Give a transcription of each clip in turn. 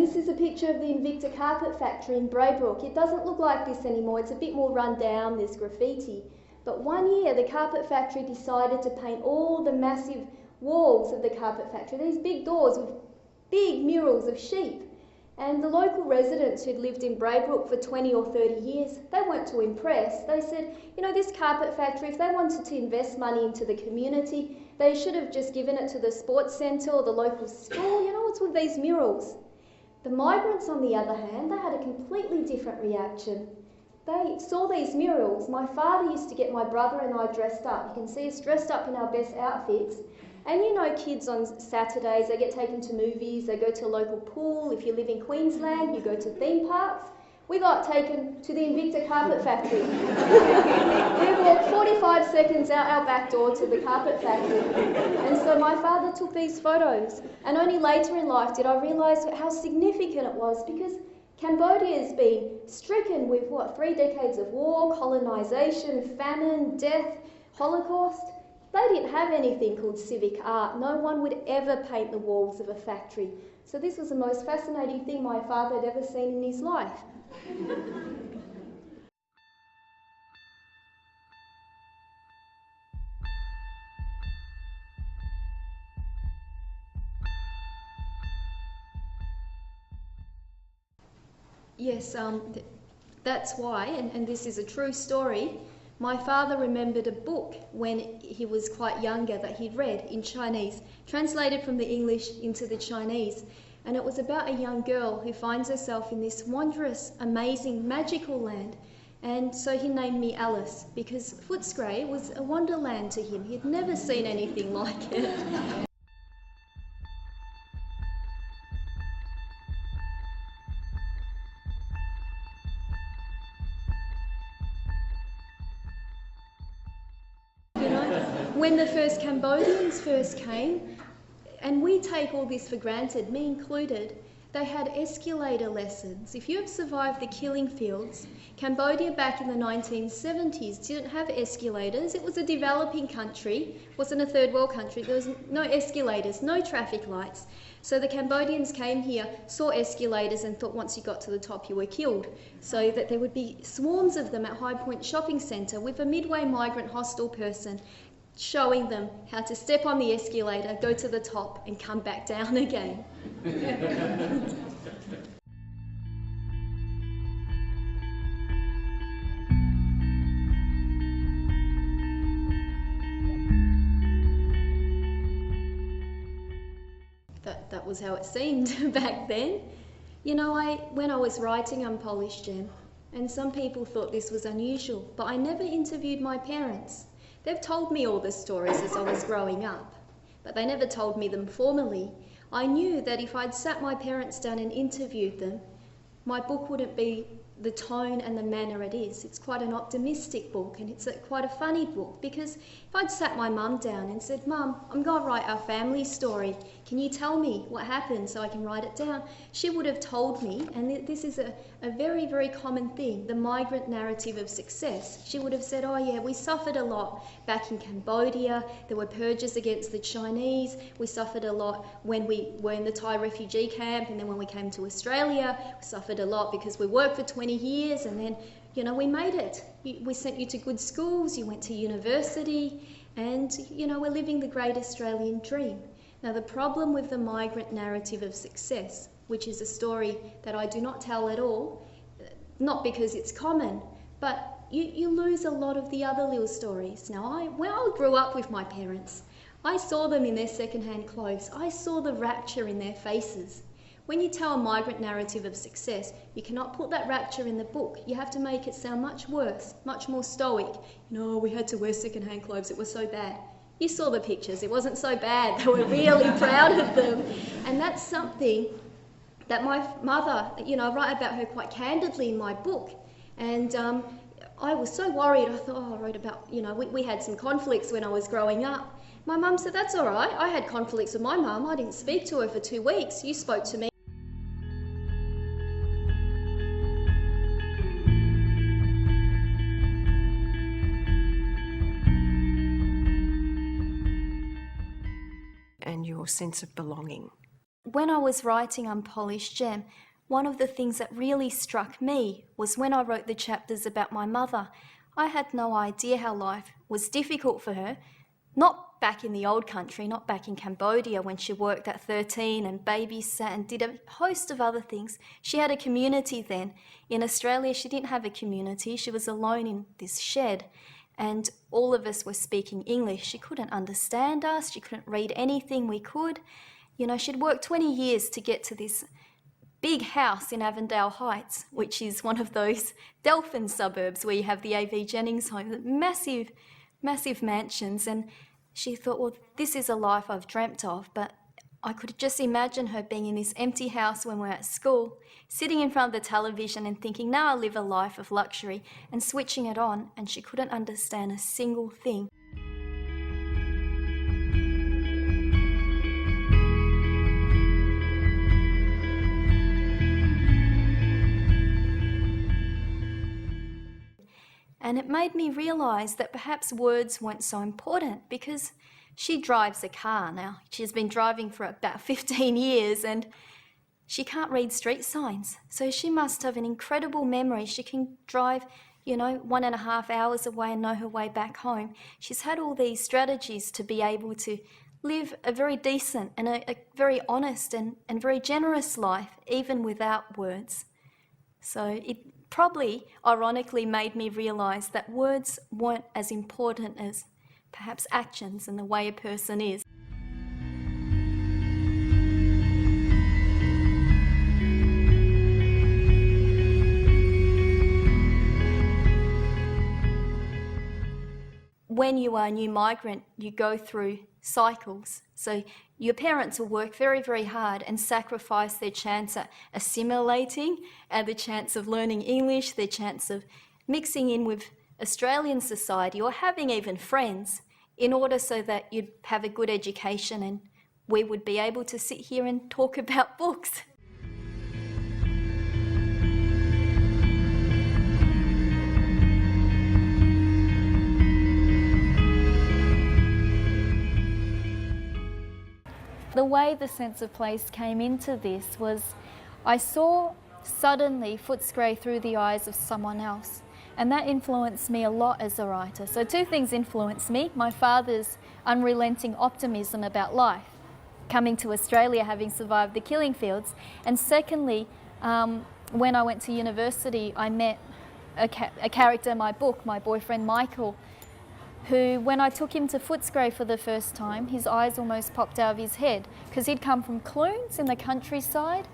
this is a picture of the Invicta carpet factory in Braybrook. It doesn't look like this anymore. It's a bit more run down, there's graffiti. But one year, the carpet factory decided to paint all the massive walls of the carpet factory, these big doors with big murals of sheep. And the local residents who'd lived in Braybrook for 20 or 30 years, they weren't too impressed. They said, you know, this carpet factory, if they wanted to invest money into the community, they should have just given it to the sports centre or the local school. You know, what's with these murals? The migrants, on the other hand, they had a completely different reaction. They saw these murals. My father used to get my brother and I dressed up. You can see us dressed up in our best outfits. And you know, kids on Saturdays, they get taken to movies, they go to a local pool. If you live in Queensland, you go to theme parks. We got taken to the Invicta carpet factory. We walked 45 seconds out our back door to the carpet factory. And so my father took these photos. And only later in life did I realise how significant it was, because Cambodia has been stricken with, 3 decades of war, colonisation, famine, death, Holocaust. They didn't have anything called civic art. No one would ever paint the walls of a factory. So this was the most fascinating thing my father had ever seen in his life. Yes, that's why, and this is a true story, my father remembered a book when he was quite younger that he'd read in Chinese, translated from the English into the Chinese, and it was about a young girl who finds herself in this wondrous, amazing, magical land. And so he named me Alice, because Footscray was a wonderland to him. He'd never seen anything like it. When the first Cambodians first came, and we take all this for granted, me included, they had escalator lessons. If you have survived the killing fields, Cambodia back in the 1970s didn't have escalators. It was a developing country, wasn't a third world country. There was no escalators, no traffic lights. So the Cambodians came here, saw escalators and thought once you got to the top you were killed. So that there would be swarms of them at High Point Shopping Centre with a midway migrant hostel person showing them how to step on the escalator, go to the top and come back down again. That was how it seemed back then. You know, when I was writing Unpolished Gem, and some people thought this was unusual, but I never interviewed my parents. They've told me all the stories as I was growing up, but they never told me them formally. I knew that if I'd sat my parents down and interviewed them, my book wouldn't be the tone and the manner it is. It's quite an optimistic book, and it's quite a funny book, because if I'd sat my mum down and said, "Mum, I'm going to write our family story. Can you tell me what happened so I can write it down?" She would have told me, and this is a very, very common thing, the migrant narrative of success. She would have said, "Oh yeah, we suffered a lot back in Cambodia. There were purges against the Chinese. We suffered a lot when we were in the Thai refugee camp, and then when we came to Australia, we suffered a lot because we worked for 20 years, and then, you know, we made it. We sent you to good schools, you went to university, and, you know, we're living the great Australian dream." Now, the problem with the migrant narrative of success, which is a story that I do not tell at all, not because it's common, but you lose a lot of the other little stories. Now, I grew up with my parents. I saw them in their second-hand clothes. I saw the rapture in their faces. When you tell a migrant narrative of success, you cannot put that rapture in the book. You have to make it sound much worse, much more stoic. You know, we had to wear second-hand clothes, it was so bad. You saw the pictures, it wasn't so bad. They were really proud of them. And that's something that my mother, you know, I write about her quite candidly in my book. And I was so worried. I thought, I wrote about, you know, we had some conflicts when I was growing up. My mum said, "That's all right. I had conflicts with my mum. I didn't speak to her for 2 weeks. You spoke to me." And your sense of belonging. When I was writing Unpolished Gem, one of the things that really struck me was when I wrote the chapters about my mother. I had no idea how life was difficult for her, not back in the old country, not back in Cambodia when she worked at 13 and babysat and did a host of other things. She had a community then. In Australia, she didn't have a community. She was alone in this shed, and all of us were speaking English. She couldn't understand us. She couldn't read anything we could. You know, she'd worked 20 years to get to this big house in Avondale Heights, which is one of those Delphin suburbs where you have the A.V. Jennings home, massive, massive mansions. And she thought, well, this is a life I've dreamt of, but I could just imagine her being in this empty house when we're at school, sitting in front of the television and thinking, now I live a life of luxury, and switching it on, and she couldn't understand a single thing. And it made me realise that perhaps words weren't so important, because she drives a car now. She's been driving for about 15 years and she can't read street signs. So she must have an incredible memory. She can drive, 1.5 hours away and know her way back home. She's had all these strategies to be able to live a very decent and a very honest and very generous life, even without words. So it probably, ironically, made me realise that words weren't as important as perhaps actions and the way a person is. When you are a new migrant, you go through cycles. So your parents will work very, very hard and sacrifice their chance at assimilating and the chance of learning English, their chance of mixing in with Australian society or having even friends in order so that you'd have a good education and we would be able to sit here and talk about books. The way the sense of place came into this was I saw suddenly Footscray through the eyes of someone else, and that influenced me a lot as a writer. So two things influenced me: my father's unrelenting optimism about life, coming to Australia having survived the killing fields, and secondly, when I went to university I met a character in my book, my boyfriend Michael, who, when I took him to Footscray for the first time, his eyes almost popped out of his head because he'd come from Clunes in the countryside,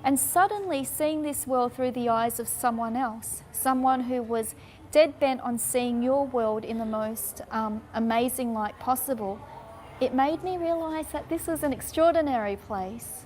and suddenly seeing this world through the eyes of someone else, someone who was dead bent on seeing your world in the most amazing light possible, it made me realise that this was an extraordinary place.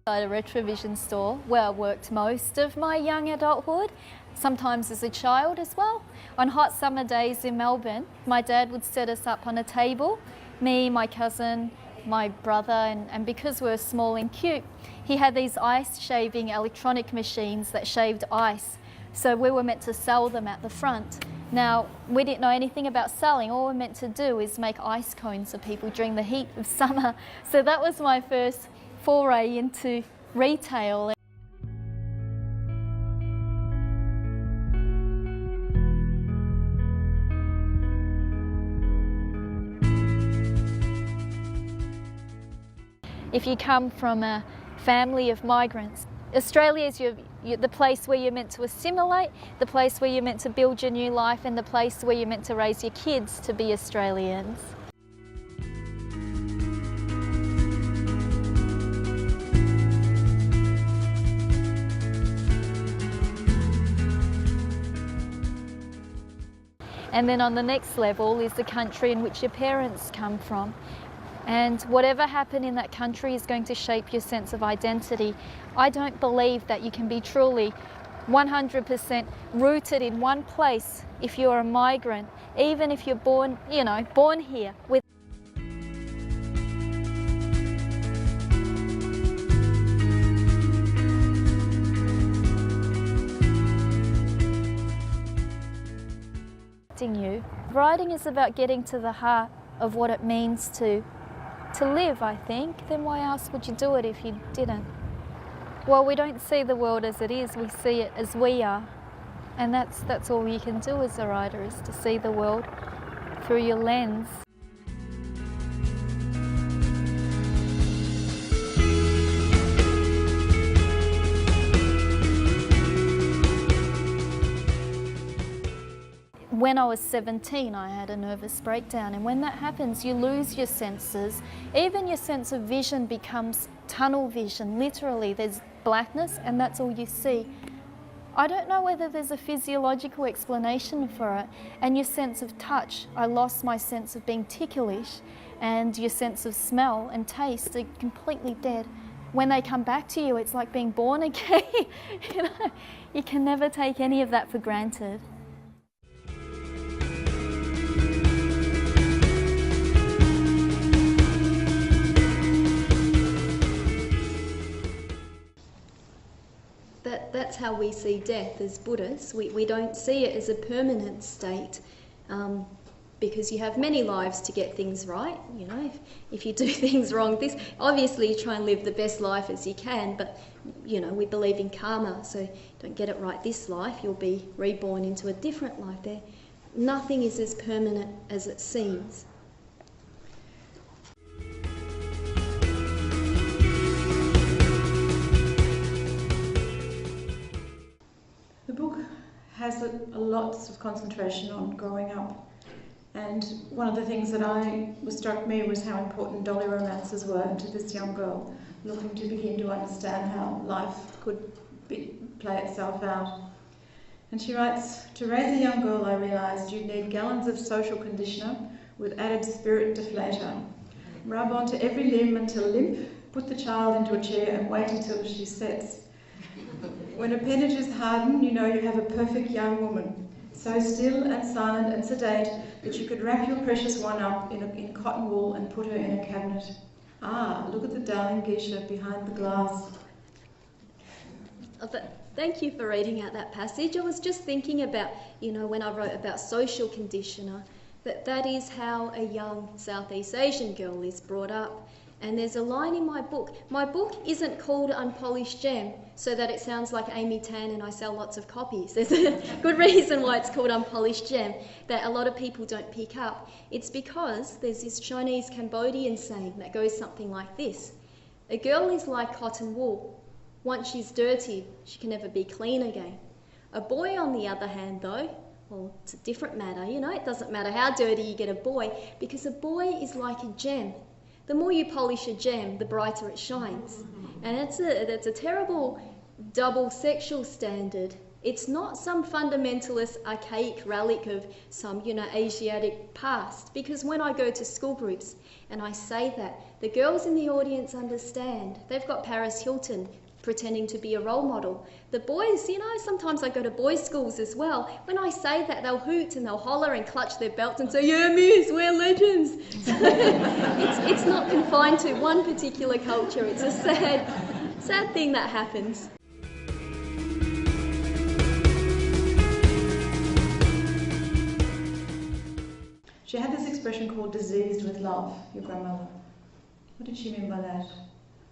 At a Retravision store where I worked most of my young adulthood, sometimes as a child as well. On hot summer days in Melbourne, my dad would set us up on a table, me, my cousin, my brother, and because we were small and cute, he had these ice shaving electronic machines that shaved ice. So we were meant to sell them at the front. Now, we didn't know anything about selling. All we were meant to do is make ice cones for people during the heat of summer. So that was my first foray into retail. If you come from a family of migrants, Australia is the place where you're meant to assimilate, the place where you're meant to build your new life, and the place where you're meant to raise your kids to be Australians. And then on the next level is the country in which your parents come from. And whatever happened in that country is going to shape your sense of identity. I don't believe that you can be truly 100% rooted in one place if you're a migrant, even if you're born here with You. Writing is about getting to the heart of what it means to live, I think. Then why else would you do it if you didn't? Well, we don't see the world as it is, we see it as we are. And that's all you can do as a writer, is to see the world through your lens. When I was 17, I had a nervous breakdown, and when that happens, you lose your senses. Even your sense of vision becomes tunnel vision, literally. There's blackness, and that's all you see. I don't know whether there's a physiological explanation for it. And your sense of touch, I lost my sense of being ticklish, and your sense of smell and taste are completely dead. When they come back to you, it's like being born again. You can never take any of that for granted. That's how we see death as Buddhists. We don't see it as a permanent state, because you have many lives to get things right. You know, if you do things wrong, obviously you try and live the best life as you can, but you know, we believe in karma, so don't get it right this life, you'll be reborn into a different life there. Nothing is as permanent as it seems. The book has a lot of concentration on growing up, and one of the things that struck me was how important dolly romances were to this young girl looking to begin to understand how life could play itself out. And she writes, "To raise a young girl, I realised you'd need gallons of social conditioner with added spirit deflator. Rub onto every limb until limp, put the child into a chair and wait until she sets. When appendages harden, you know you have a perfect young woman, so still and silent and sedate that you could wrap your precious one up in cotton wool and put her in a cabinet. Ah, look at the darling geisha behind the glass." Thank you for reading out that passage. I was just thinking about, you know, when I wrote about social conditioner, that is how a young Southeast Asian girl is brought up. And there's a line in my book. My book isn't called Unpolished Gem so that it sounds like Amy Tan and I sell lots of copies. There's a good reason why it's called Unpolished Gem that a lot of people don't pick up. It's because there's this Chinese Cambodian saying that goes something like this: a girl is like cotton wool. Once she's dirty, she can never be clean again. A boy, on the other hand, though, well, it's a different matter. You know, it doesn't matter how dirty you get a boy, because a boy is like a gem. The more you polish a gem, the brighter it shines. And that's a terrible double sexual standard. It's not some fundamentalist archaic relic of some, you know, Asiatic past. Because when I go to school groups and I say that, the girls in the audience understand. They've got Paris Hilton pretending to be a role model. The boys, you know, sometimes I go to boys' schools as well. When I say that, they'll hoot and they'll holler and clutch their belts and say, "Yeah, miss, we're legends." So it's not confined to one particular culture. It's a sad thing that happens. She had this expression called "diseased with love," your grandmother. What did she mean by that?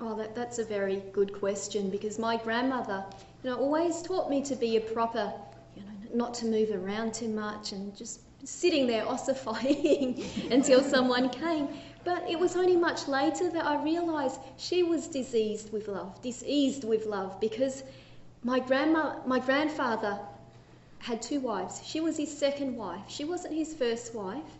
Oh, that's a very good question, because my grandmother, you know, always taught me to be a proper, you know, not to move around too much and just sitting there ossifying until someone came. But it was only much later that I realised she was diseased with love, because my grandfather had two wives. She was his second wife. She wasn't his first wife.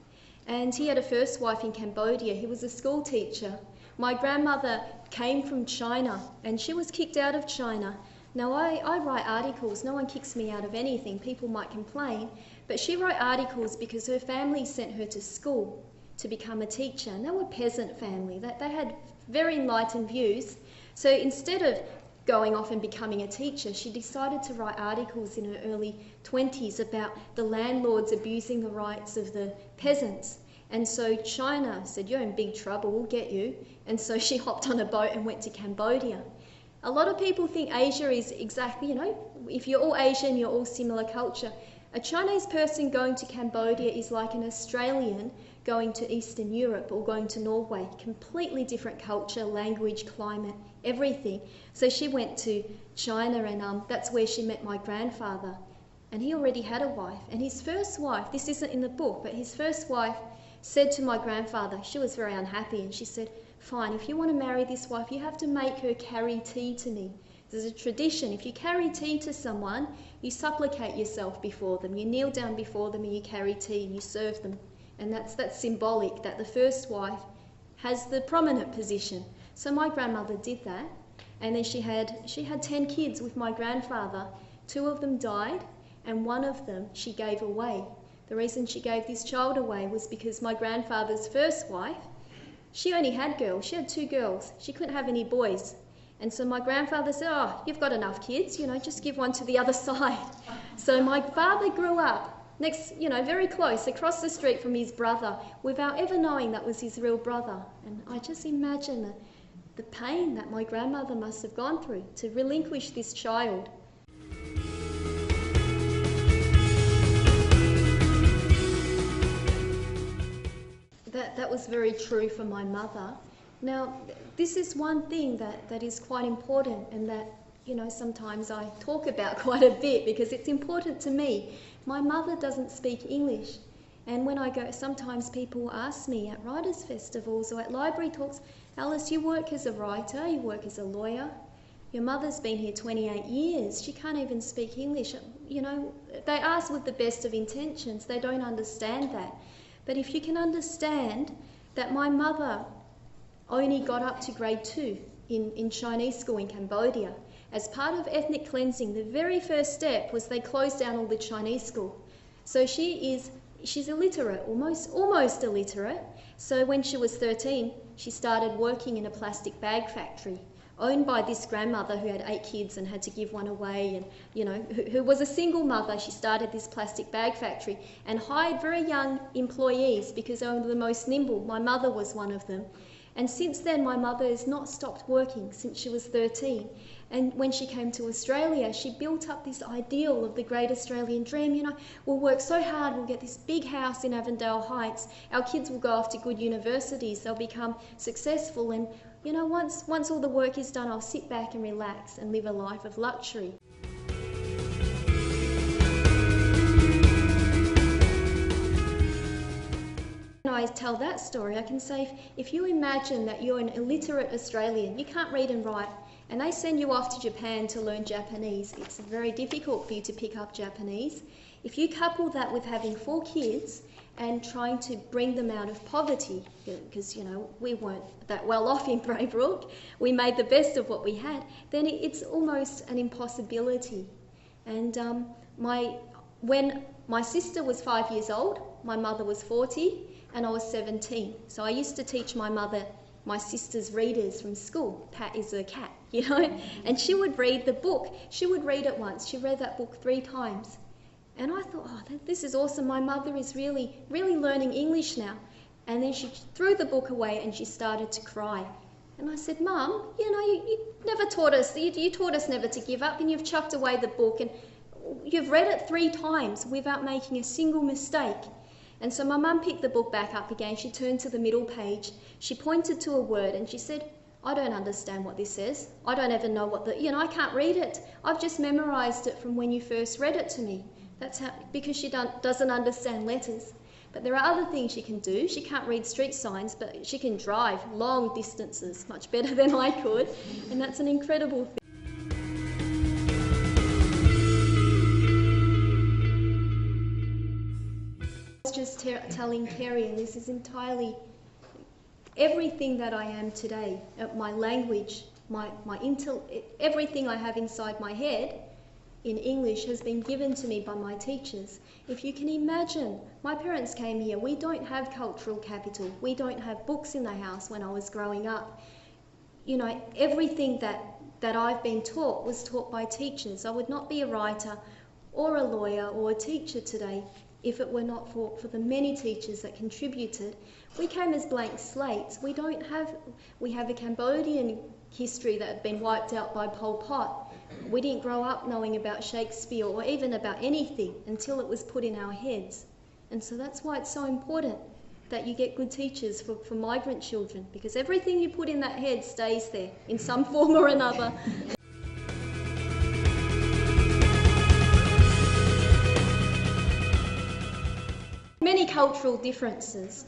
And he had a first wife in Cambodia. He was a school teacher. My grandmother came from China, and she was kicked out of China. Now, I write articles. No one kicks me out of anything. People might complain. But she wrote articles because her family sent her to school to become a teacher. And they were a peasant family. They had very enlightened views. So instead of going off and becoming a teacher, she decided to write articles in her early 20s about the landlords abusing the rights of the peasants. And so China said, "You're in big trouble, we'll get you." And so she hopped on a boat and went to Cambodia. A lot of people think Asia is exactly, you know, if you're all Asian, you're all similar culture. A Chinese person going to Cambodia is like an Australian going to Eastern Europe or going to Norway. Completely different culture, language, climate, everything. So she went to China, and that's where she met my grandfather. And he already had a wife. And his first wife, this isn't in the book, but his first wife said to my grandfather, she was very unhappy, and she said, fine, if you want to marry this wife, you have to make her carry tea to me. There's a tradition, if you carry tea to someone, you supplicate yourself before them, you kneel down before them and you carry tea and you serve them. And that's symbolic, that the first wife has the prominent position. So my grandmother did that, and then she had 10 kids with my grandfather. 2 of them died, and 1 of them she gave away. The reason she gave this child away was because my grandfather's first wife, she only had girls. She had 2 girls. She couldn't have any boys. And so my grandfather said, oh, you've got enough kids, just give one to the other side. So my father grew up next, very close, across the street from his brother, without ever knowing that was his real brother. And I just imagine the pain that my grandmother must have gone through to relinquish this child. That was very true for my mother. Now, this is one thing that is quite important, and that, sometimes I talk about quite a bit because it's important to me. My mother doesn't speak English. And when I go, sometimes people ask me at writers' festivals or at library talks, Alice, you work as a writer, you work as a lawyer. Your mother's been here 28 years. She can't even speak English. They ask with the best of intentions. They don't understand that. But if you can understand that my mother only got up to grade 2 in Chinese school in Cambodia. As part of ethnic cleansing, the very first step was they closed down all the Chinese school. So she's illiterate, almost illiterate. So when she was 13, she started working in a plastic bag factory owned by this grandmother who had 8 kids and had to give one away, and who was a single mother. She started this plastic bag factory and hired very young employees because they were the most nimble. My mother was one of them. And since then, my mother has not stopped working since she was 13. And when she came to Australia, she built up this ideal of the great Australian dream. We'll work so hard, we'll get this big house in Avondale Heights. Our kids will go off to good universities, they'll become successful. And, once all the work is done, I'll sit back and relax and live a life of luxury. When I tell that story, I can say, if you imagine that you're an illiterate Australian, you can't read and write, and they send you off to Japan to learn Japanese, it's very difficult for you to pick up Japanese. If you couple that with having 4 kids and trying to bring them out of poverty, because, we weren't that well off in Braybrook, we made the best of what we had, then it's almost an impossibility. And when my sister was 5 years old, my mother was 40, and I was 17. So I used to teach my mother my sister's readers from school. Pat is a cat, and she would read the book. She would read it once. She read that book 3 times. And I thought, this is awesome. My mother is really, really learning English now. And then she threw the book away and she started to cry. And I said, Mum, you never taught us, you taught us never to give up, and you've chucked away the book and you've read it 3 times without making a single mistake. And so my mum picked the book back up again. She turned to the middle page. She pointed to a word and she said, I don't understand what this says. I don't even know what I can't read it. I've just memorised it from when you first read it to me. That's how, because she doesn't understand letters. But there are other things she can do. She can't read street signs, but she can drive long distances much better than I could. And that's an incredible thing. I was just telling Kerry, and this is entirely everything that I am today, my language, everything I have inside my head in English has been given to me by my teachers. If you can imagine, my parents came here. We don't have cultural capital. We don't have books in the house when I was growing up. Everything that I've been taught was taught by teachers. I would not be a writer or a lawyer or a teacher today if it were not for the many teachers that contributed. We came as blank slates. We have a Cambodian history that had been wiped out by Pol Pot. We didn't grow up knowing about Shakespeare or even about anything until it was put in our heads. And so that's why it's so important that you get good teachers for migrant children, because everything you put in that head stays there in some form or another. Many cultural differences.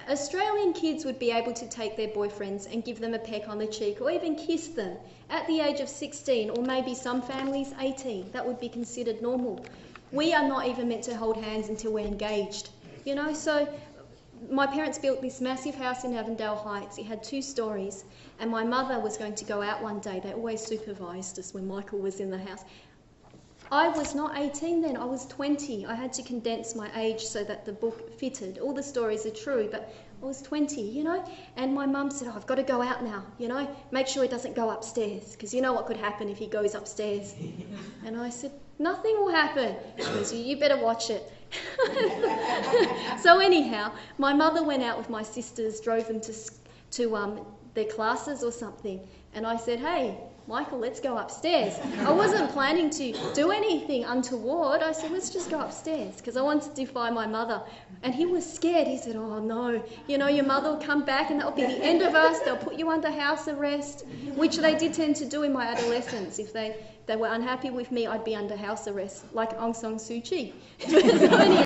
Australian kids would be able to take their boyfriends and give them a peck on the cheek or even kiss them at the age of 16, or maybe some families 18. That would be considered normal. We are not even meant to hold hands until we're engaged, you know. So my parents built this massive house in Avondale Heights. It had 2 stories, and my mother was going to go out one day. They always supervised us when Michael was in the house. I was not 18 then, I was 20. I had to condense my age so that the book fitted. All the stories are true, but I was 20, you know. And my mum said, oh, I've got to go out now, you know. Make sure he doesn't go upstairs, because you know what could happen if he goes upstairs. And I said, nothing will happen. She goes, you better watch it. So anyhow, my mother went out with my sisters, drove them to their classes or something. And I said, hey, Michael, let's go upstairs. I wasn't planning to do anything untoward. I said, let's just go upstairs, because I wanted to defy my mother. And he was scared. He said, oh no, you know, your mother will come back and that'll be the end of us. They'll put you under house arrest, which they did tend to do in my adolescence. If they were unhappy with me, I'd be under house arrest, like Aung San Suu Kyi. So anyway,